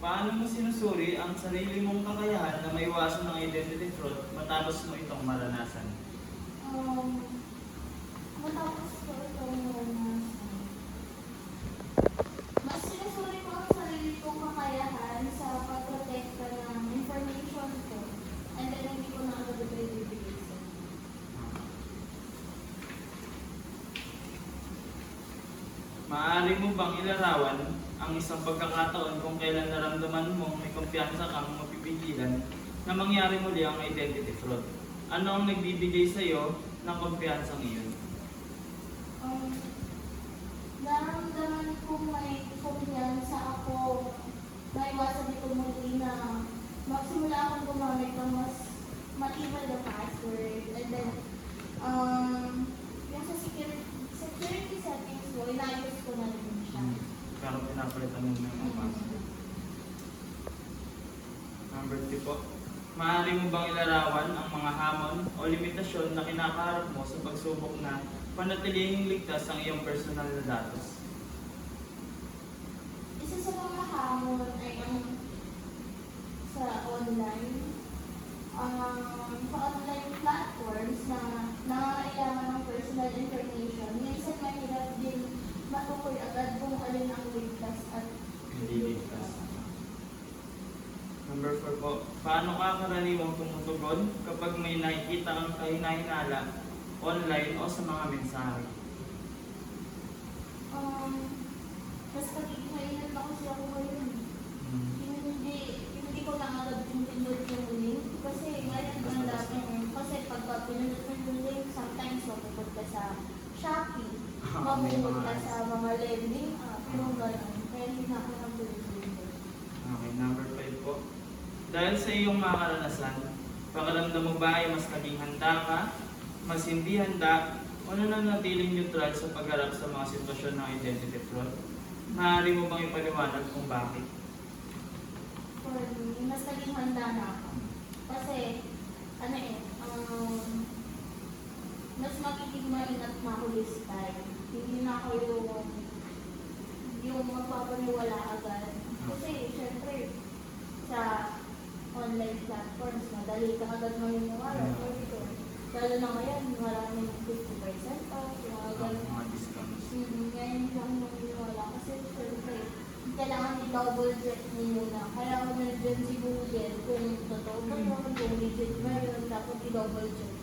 Paano mo sinusuri ang sarili mong kakayahan na maiwasan ng identity fraud matapos mo itong maranasan? Matapos ko itong naranasan, mas sinusuri ko ang sarili kong kakayahan sa pagprotekta ng information ko, and then hindi ko na agad ito ibibigay sa Maaari mo bang ilarawan ang isang pagkakataon kung kailan naramdaman mo may kumpiyansa kang mapipigilan na mangyari muli ang identity fraud? Ano ang nagbibigay sa iyo ng kumpiyansang iyon? Naramdaman ko may kumpiyansa ako na iwasan ito muli na magsimula akong gumamit ng mas matibay na password, and then yung sa security settings ko, inayos ko na rin siya. Pero pinapalitan mo na yung password. Number 3 po. Maaari mo bang ilarawan ang mga hamon o limitasyon na kinakaharap mo sa pagsubok na panatilihing ligtas ang iyong personal na datos? Isa sa mga hamon ay ang sa online platforms na nangangailangan ng personal information. Minsan mahirap din matukoy agad kung alin ang ligtas at Hindi ligtas. Number 4 po. Paano ka karaniwang tumutugon kapag may nakikita kang kahinahinala online o sa mga mensahe? Mas pagkikainat ako siya ko ngayon. Hindi ko lang agad pinindot yung link. Kasi ngayon ang dami. Kasi pagka pinindot mo yung link, sometimes mapupot ka sa Shopee. Mapupot ka sa mga lending app. Yung gano'n. Kaya hindi na ako nang pinindot. Okay, number 5 po. Dahil sa iyong mga karanasan, pakiramdam mo ba ay mas naging handa ka, mas hindi handa, o nananatiling neutral sa pagharap sa mga sitwasyon ng identity fraud? Maaari mo bang ipaliwanag kung bakit? For me, mas naging handa na ako. Kasi, mas magiging maingat na ako this time. Hindi na ako yung magpapaniwala agad. Kasi, syempre, sa online platforms, madali ka agad maniniwala. Lalo na ngayon, maraming 50% off, mga ganun. Mga discounts. Ngayon lang maniniwala kasi syempre, kailangan i-double check mo muna. Kaya ako nandiyan si Google kung totoo ba yun, kung legit ba yun, dapat i-double check